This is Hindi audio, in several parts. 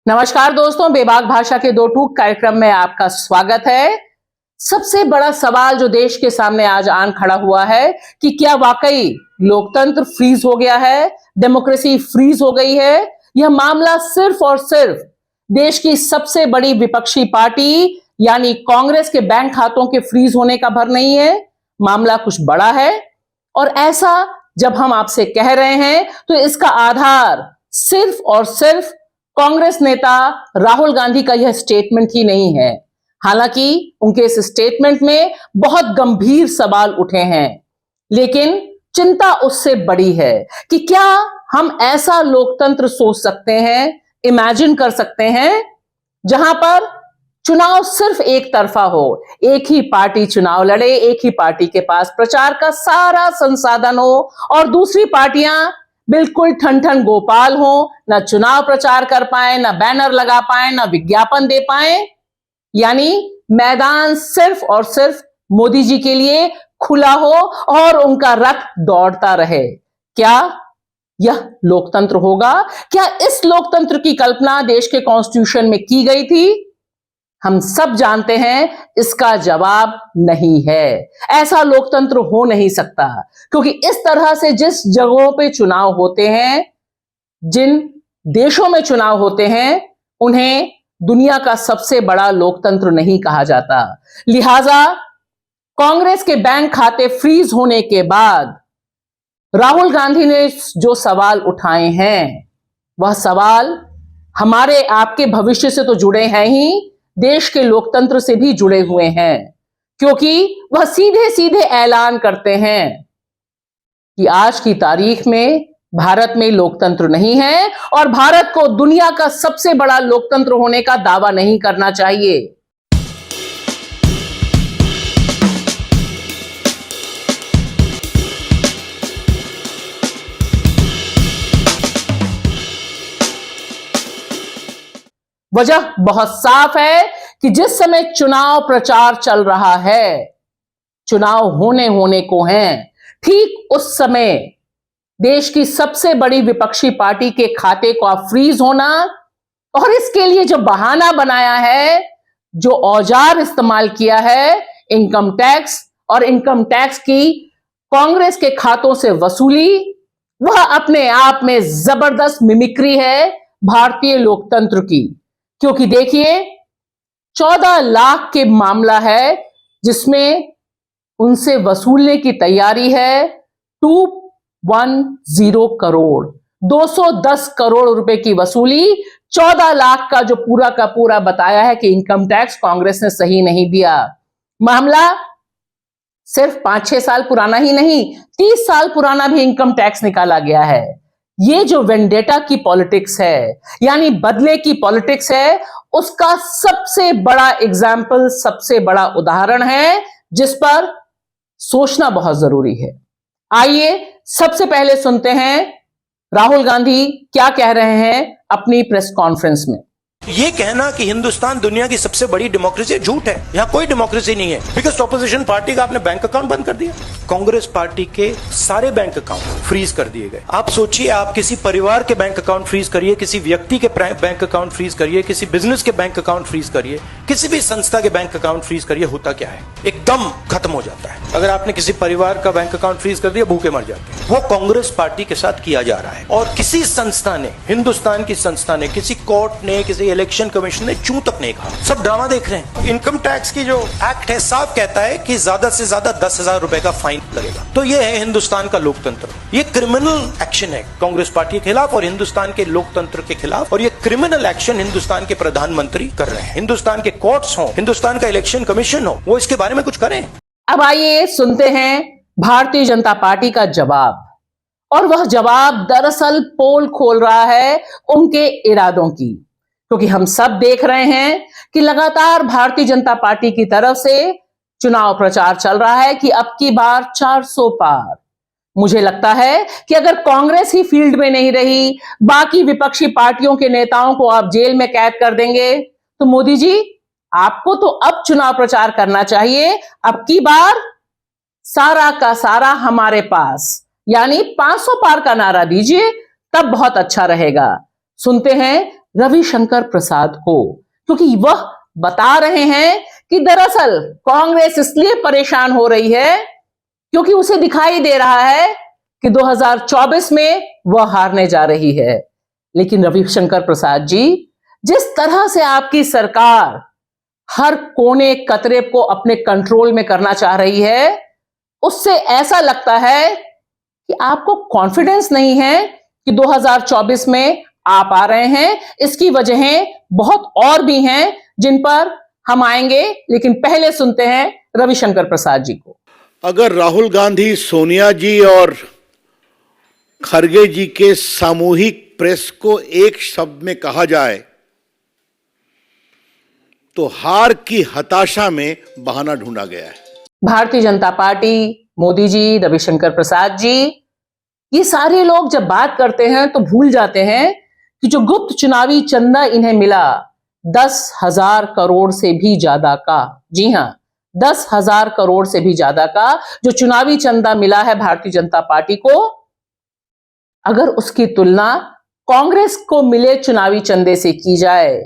नमस्कार दोस्तों, बेबाक भाषा के दो टूक कार्यक्रम में आपका स्वागत है। सबसे बड़ा सवाल जो देश के सामने आज आन खड़ा हुआ है कि क्या वाकई लोकतंत्र फ्रीज हो गया है, डेमोक्रेसी फ्रीज हो गई है। यह मामला सिर्फ और सिर्फ देश की सबसे बड़ी विपक्षी पार्टी यानी कांग्रेस के बैंक खातों के फ्रीज होने का भर नहीं है, मामला कुछ बड़ा है। और ऐसा जब हम आपसे कह रहे हैं तो इसका आधार सिर्फ और सिर्फ कांग्रेस नेता राहुल गांधी का यह स्टेटमेंट ही नहीं है। हालांकि उनके इस स्टेटमेंट में बहुत गंभीर सवाल उठे हैं, लेकिन चिंता उससे बड़ी है कि क्या हम ऐसा लोकतंत्र सोच सकते हैं, इमेजिन कर सकते हैं, जहां पर चुनाव सिर्फ एक तरफा हो, एक ही पार्टी चुनाव लड़े, एक ही पार्टी के पास प्रचार का सारा संसाधन हो और दूसरी पार्टियां बिल्कुल ठन ठन गोपाल हो, ना चुनाव प्रचार कर पाए, ना बैनर लगा पाए, ना विज्ञापन दे पाए। यानी मैदान सिर्फ और सिर्फ मोदी जी के लिए खुला हो और उनका रथ दौड़ता रहे। क्या यह लोकतंत्र होगा? क्या इस लोकतंत्र की कल्पना देश के कॉन्स्टिट्यूशन में की गई थी? हम सब जानते हैं इसका जवाब नहीं है। ऐसा लोकतंत्र हो नहीं सकता, क्योंकि इस तरह से जिस जगहों पे चुनाव होते हैं, जिन देशों में चुनाव होते हैं, उन्हें दुनिया का सबसे बड़ा लोकतंत्र नहीं कहा जाता। लिहाजा कांग्रेस के बैंक खाते फ्रीज होने के बाद राहुल गांधी ने जो सवाल उठाए हैं, वह सवाल हमारे आपके भविष्य से तो जुड़े हैं ही, देश के लोकतंत्र से भी जुड़े हुए हैं, क्योंकि वह सीधे सीधे ऐलान करते हैं कि आज की तारीख में भारत में लोकतंत्र नहीं है और भारत को दुनिया का सबसे बड़ा लोकतंत्र होने का दावा नहीं करना चाहिए। वजह बहुत साफ है कि जिस समय चुनाव प्रचार चल रहा है, चुनाव होने को हैं, ठीक उस समय देश की सबसे बड़ी विपक्षी पार्टी के खाते का फ्रीज होना और इसके लिए जो बहाना बनाया है, जो औजार इस्तेमाल किया है, इनकम टैक्स और इनकम टैक्स की कांग्रेस के खातों से वसूली, वह अपने आप में जबरदस्त मिमिक्री है भारतीय लोकतंत्र की। क्योंकि देखिए, 14 लाख के मामला है जिसमें उनसे वसूलने की तैयारी है 210 करोड़, 210 करोड़ रुपए की वसूली। 14 लाख का जो पूरा का पूरा बताया है कि इनकम टैक्स कांग्रेस ने सही नहीं दिया। मामला सिर्फ 5-6 साल पुराना ही नहीं, 30 साल पुराना भी इनकम टैक्स निकाला गया है। ये जो वेंडेटा की पॉलिटिक्स है, यानी बदले की पॉलिटिक्स है, उसका सबसे बड़ा एग्जाम्पल, सबसे बड़ा उदाहरण है जिस पर सोचना बहुत जरूरी है। आइए सबसे पहले सुनते हैं राहुल गांधी क्या कह रहे हैं अपनी प्रेस कॉन्फ्रेंस में। ये कहना कि हिंदुस्तान दुनिया की सबसे बड़ी डेमोक्रेसी झूठ है। यहाँ कोई डेमोक्रेसी नहीं है। बिकॉज ऑपोजिशन पार्टी का आपने बैंक अकाउंट बंद कर दिया, कांग्रेस पार्टी के सारे बैंक अकाउंट फ्रीज कर दिए गए। आप सोचिए, आप किसी परिवार के बैंक अकाउंट फ्रीज करिए, किसी व्यक्ति के बैंक अकाउंट फ्रीज करिए, किसी बिजनेस के बैंक अकाउंट फ्रीज करिए, किसी भी संस्था के बैंक अकाउंट फ्रीज करिए, होता क्या है? एकदम खत्म हो जाता है। अगर आपने किसी परिवार का बैंक अकाउंट फ्रीज कर दिया, भूखे मर जाते हैं। वो कांग्रेस पार्टी के साथ किया जा रहा है और किसी संस्था ने, हिंदुस्तान की संस्था ने, किसी कोर्ट ने, किसी इलेक्शन कमीशन ने चूं तक नहीं कहा। सब ड्रामा देख रहे हैं। इनकम टैक्स की जो एक्ट है साफ कहता है कि ज्यादा से ज्यादा 10,000 रुपए का फाइन लगेगा। तो ये है हिंदुस्तान का लोकतंत्र। ये क्रिमिनल एक्शन है कांग्रेस पार्टी के खिलाफ और हिंदुस्तान के लोकतंत्र के खिलाफ। और ये क्रिमिनल एक्शन हिंदुस्तान के प्रधानमंत्री कर रहे हैं। हिंदुस्तान के कोर्ट्स हो, हिंदुस्तान का इलेक्शन कमीशन हो, वो इसके बारे में कुछ करें। अब आइए सुनते हैं भारतीय जनता पार्टी का जवाब। और वह जवाब दरअसल पोल खोल रहा है उनके इरादों की, क्योंकि हम सब देख रहे हैं कि लगातार भारतीय जनता पार्टी की तरफ से चुनाव प्रचार चल रहा है कि अब की बार 400 पार। मुझे लगता है कि अगर कांग्रेस ही फील्ड में नहीं रही, बाकी विपक्षी पार्टियों के नेताओं को आप जेल में कैद कर देंगे, तो मोदी जी आपको तो अब चुनाव प्रचार करना चाहिए। अब की बार सारा का सारा हमारे पास, यानी 500 पार का नारा दीजिए, तब बहुत अच्छा रहेगा। सुनते हैं रविशंकर प्रसाद को, क्योंकि वह बता रहे हैं कि दरअसल कांग्रेस इसलिए परेशान हो रही है क्योंकि उसे दिखाई दे रहा है कि 2024 में वह हारने जा रही है। लेकिन रविशंकर प्रसाद जी, जिस तरह से आपकी सरकार हर कोने कतरे को अपने कंट्रोल में करना चाह रही है, उससे ऐसा लगता है कि आपको कॉन्फिडेंस नहीं है कि 2024 में आप आ रहे हैं। इसकी वजहें बहुत और भी हैं जिन पर हम आएंगे, लेकिन पहले सुनते हैं रविशंकर प्रसाद जी को। अगर राहुल गांधी, सोनिया जी और खरगे जी के सामूहिक प्रेस को एक शब्द में कहा जाए तो हार की हताशा में बहाना ढूंढा गया है। भारतीय जनता पार्टी, मोदी जी, रविशंकर प्रसाद जी, ये सारे लोग जब बात करते हैं तो भूल जाते हैं कि जो गुप्त चुनावी चंदा इन्हें मिला 10,000 करोड़ से भी ज्यादा का, जी हां, 10,000 करोड़ से भी ज्यादा का जो चुनावी चंदा मिला है भारतीय जनता पार्टी को, अगर उसकी तुलना कांग्रेस को मिले चुनावी चंदे से की जाए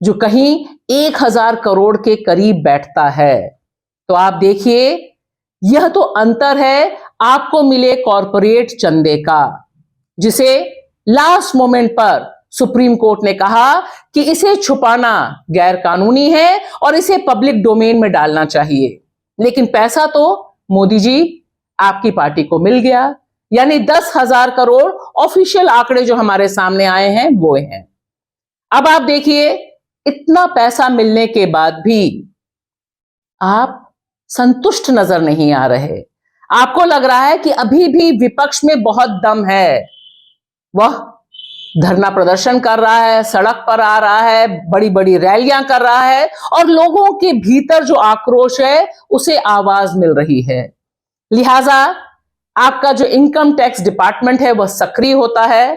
जो कहीं 1,000 करोड़ के करीब बैठता है, तो आप देखिए यह तो अंतर है आपको मिले कॉरपोरेट चंदे का, जिसे लास्ट मोमेंट पर सुप्रीम कोर्ट ने कहा कि इसे छुपाना गैर कानूनी है और इसे पब्लिक डोमेन में डालना चाहिए। लेकिन पैसा तो मोदी जी आपकी पार्टी को मिल गया, यानी 10,000 करोड़ ऑफिशियल आंकड़े जो हमारे सामने आए हैं वो हैं। अब आप देखिए, इतना पैसा मिलने के बाद भी आप संतुष्ट नजर नहीं आ रहे। आपको लग रहा है कि अभी भी विपक्ष में बहुत दम है। वह धरना प्रदर्शन कर रहा है, सड़क पर आ रहा है, बड़ी बड़ी रैलियां कर रहा है और लोगों के भीतर जो आक्रोश है उसे आवाज मिल रही है। लिहाजा आपका जो इनकम टैक्स डिपार्टमेंट है वह सक्रिय होता है।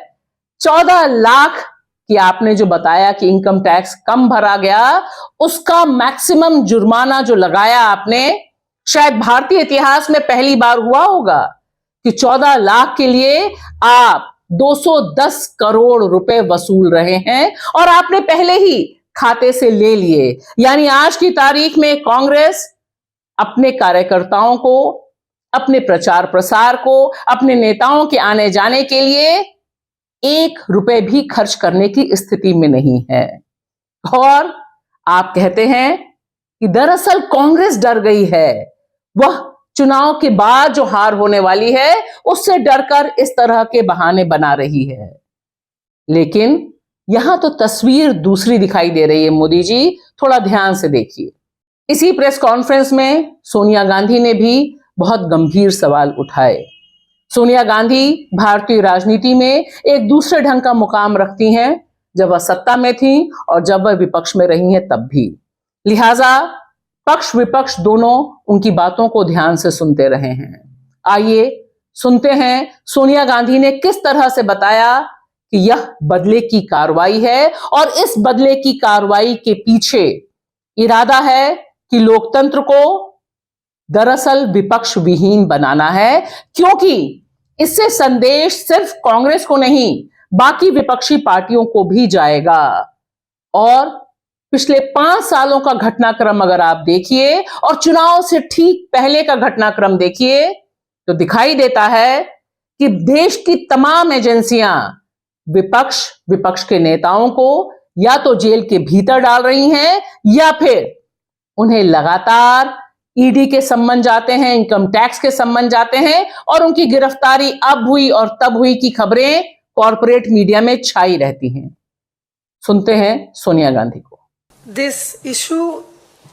14 लाख कि आपने जो बताया कि इनकम टैक्स कम भरा गया, उसका मैक्सिमम जुर्माना जो लगाया आपने, शायद भारतीय इतिहास में पहली बार हुआ होगा कि 14 लाख के लिए आप 210 करोड़ रुपए वसूल रहे हैं और आपने पहले ही खाते से ले लिए। यानी आज की तारीख में कांग्रेस अपने कार्यकर्ताओं को, अपने प्रचार प्रसार को, अपने नेताओं के आने जाने के लिए 1 रुपए भी खर्च करने की स्थिति में नहीं है। और आप कहते हैं कि दरअसल कांग्रेस डर गई है, वह चुनाव के बाद जो हार होने वाली है उससे डरकर इस तरह के बहाने बना रही है। लेकिन यहां तो तस्वीर दूसरी दिखाई दे रही है। मोदी जी, थोड़ा ध्यान से देखिए। इसी प्रेस कॉन्फ्रेंस में सोनिया गांधी ने भी बहुत गंभीर सवाल उठाए। सोनिया गांधी भारतीय राजनीति में एक दूसरे ढंग का मुकाम रखती हैं, जब वह सत्ता में थी और जब वह विपक्ष में रही हैं तब भी। लिहाजा पक्ष विपक्ष दोनों उनकी बातों को ध्यान से सुनते रहे हैं। आइए सुनते हैं सोनिया गांधी ने किस तरह से बताया कि यह बदले की कार्रवाई है और इस बदले की कार्रवाई के पीछे इरादा है कि लोकतंत्र को दरअसल विपक्ष विहीन बनाना है, क्योंकि इससे संदेश सिर्फ कांग्रेस को नहीं बाकी विपक्षी पार्टियों को भी जाएगा। और पिछले 5 सालों का घटनाक्रम अगर आप देखिए और चुनाव से ठीक पहले का घटनाक्रम देखिए तो दिखाई देता है कि देश की तमाम एजेंसियां विपक्ष के नेताओं को या तो जेल के भीतर डाल रही हैं या फिर उन्हें लगातार ईडी के सम्मन जाते हैं, इनकम टैक्स के सम्मन जाते हैं और उनकी गिरफ्तारी अब हुई और तब हुई की खबरें कॉर्पोरेट मीडिया में छाई रहती हैं। सुनते हैं सोनिया गांधी को। This issue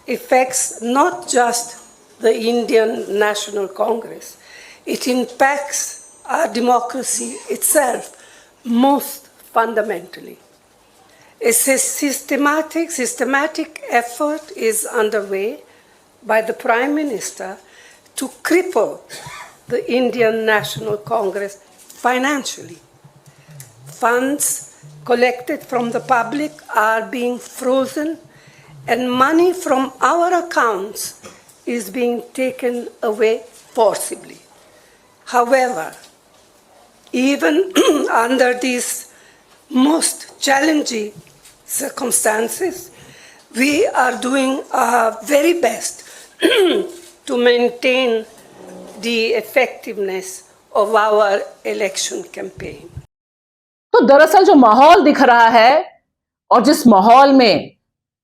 affects not just the Indian National Congress. It impacts our democracy itself most fundamentally. A systematic effort is underway by the Prime Minister to cripple the Indian National Congress financially. Funds collected from the public are being frozen and money from our accounts is being taken away forcibly. However, even under these most challenging circumstances, we are doing our very best to maintain the effectiveness of our election campaign. तो दरअसल जो माहौल दिख रहा है और जिस माहौल में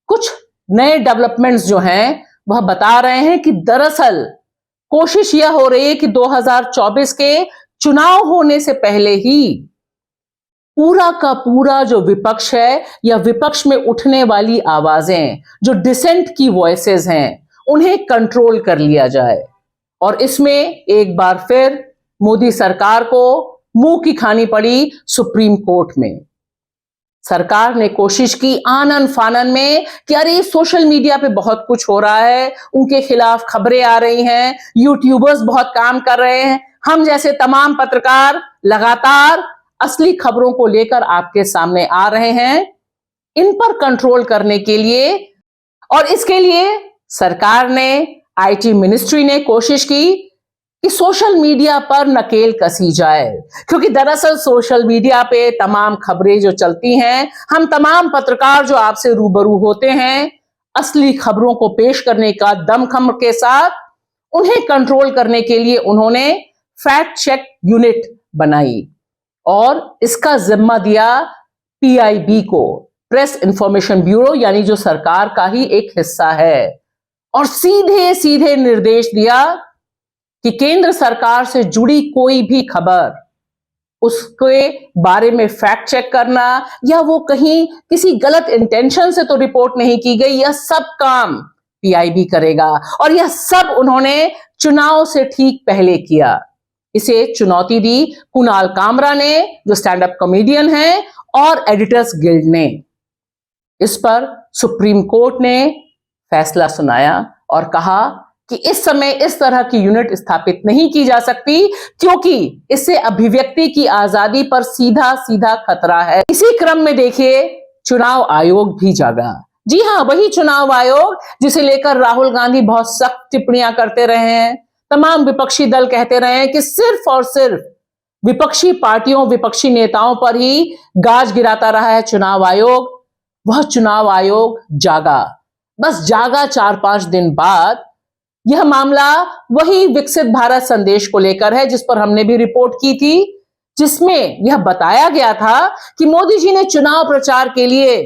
कुछ नए डेवलपमेंट्स जो हैं वह बता रहे हैं कि दरअसल कोशिश यह हो रही है कि 2024 के चुनाव होने से पहले ही पूरा का पूरा जो विपक्ष है या विपक्ष में उठने वाली आवाजें, जो डिसेंट की वॉइसेस हैं, उन्हें कंट्रोल कर लिया जाए। और इसमें एक बार फिर मोदी सरकार को मुंह की खानी पड़ी सुप्रीम कोर्ट में। सरकार ने कोशिश की आनन फानन में कि अरे सोशल मीडिया पे बहुत कुछ हो रहा है, उनके खिलाफ खबरें आ रही हैं, यूट्यूबर्स बहुत काम कर रहे हैं, हम जैसे तमाम पत्रकार लगातार असली खबरों को लेकर आपके सामने आ रहे हैं। इन पर कंट्रोल करने के लिए और इसके लिए सरकार ने, आईटी मिनिस्ट्री ने कोशिश की कि सोशल मीडिया पर नकेल कसी जाए, क्योंकि दरअसल सोशल मीडिया पे तमाम खबरें जो चलती हैं, हम तमाम पत्रकार जो आपसे रूबरू होते हैं, असली खबरों को पेश करने का दमखम के साथ उन्हें कंट्रोल करने के लिए उन्होंने फैक्ट चेक यूनिट बनाई और इसका जिम्मा दिया पीआईबी को, प्रेस इंफॉर्मेशन ब्यूरो, यानी जो सरकार का ही एक हिस्सा है। और सीधे सीधे निर्देश दिया कि केंद्र सरकार से जुड़ी कोई भी खबर, उसके बारे में फैक्ट चेक करना या वो कहीं किसी गलत इंटेंशन से तो रिपोर्ट नहीं की गई, यह सब काम पीआईबी करेगा। और यह सब उन्होंने चुनाव से ठीक पहले किया। इसे चुनौती दी कुणाल कामरा ने, जो स्टैंड अप कॉमेडियन हैं, और एडिटर्स गिल्ड ने। इस पर सुप्रीम कोर्ट ने फैसला सुनाया और कहा कि इस समय इस तरह की यूनिट स्थापित नहीं की जा सकती, क्योंकि इससे अभिव्यक्ति की आजादी पर सीधा सीधा खतरा है। इसी क्रम में देखिए चुनाव आयोग भी जागा। जी हां, वही चुनाव आयोग जिसे लेकर राहुल गांधी बहुत सख्त टिप्पणियां करते रहे हैं, तमाम विपक्षी दल कहते रहे हैं कि सिर्फ और सिर्फ विपक्षी पार्टियों, विपक्षी नेताओं पर ही गाज गिराता रहा है चुनाव आयोग। वह चुनाव आयोग जागा, बस जागा 4-5 दिन बाद। यह मामला वही विकसित भारत संदेश को लेकर है जिस पर हमने भी रिपोर्ट की थी, जिसमें यह बताया गया था कि मोदी जी ने चुनाव प्रचार के लिए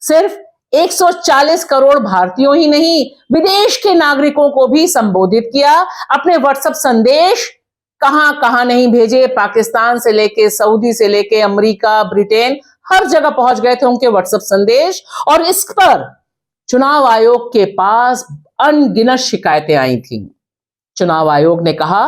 सिर्फ 140 करोड़ भारतीयों ही नहीं, विदेश के नागरिकों को भी संबोधित किया। अपने व्हाट्सएप संदेश कहां कहां नहीं भेजे, पाकिस्तान से लेके, सऊदी से लेके, अमेरिका, ब्रिटेन, हर जगह पहुंच गए थे उनके व्हाट्सएप संदेश। और इस पर चुनाव आयोग के पास अनगिनत शिकायतें आई थी। चुनाव आयोग ने कहा,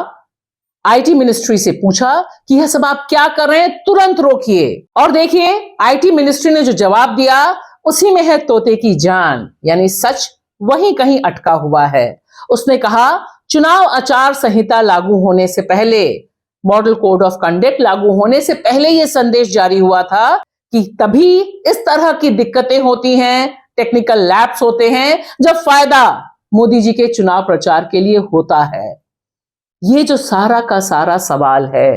आईटी मिनिस्ट्री से पूछा कि यह सब आप क्या कर रहे हैं, तुरंत रोकिए। और देखिए आईटी मिनिस्ट्री ने जो जवाब दिया उसी में है तोते की जान, यानी सच वहीं कहीं अटका हुआ है। उसने कहा, चुनाव आचार संहिता लागू होने से पहले, मॉडल कोड ऑफ कंडक्ट लागू होने से पहले यह संदेश जारी हुआ था कि तभी इस तरह की दिक्कतें होती हैं, टेक्निकल लैप्स होते हैं, जब फायदा मोदी जी के चुनाव प्रचार के लिए होता है। ये जो सारा का सारा सवाल है,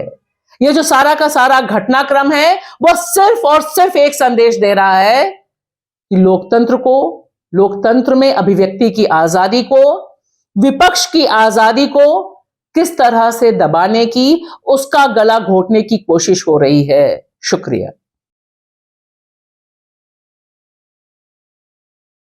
ये जो सारा का सारा घटनाक्रम है, वह सिर्फ और सिर्फ एक संदेश दे रहा है कि लोकतंत्र को, लोकतंत्र में अभिव्यक्ति की आजादी को, विपक्ष की आजादी को किस तरह से दबाने की, उसका गला घोटने की कोशिश हो रही है। शुक्रिया।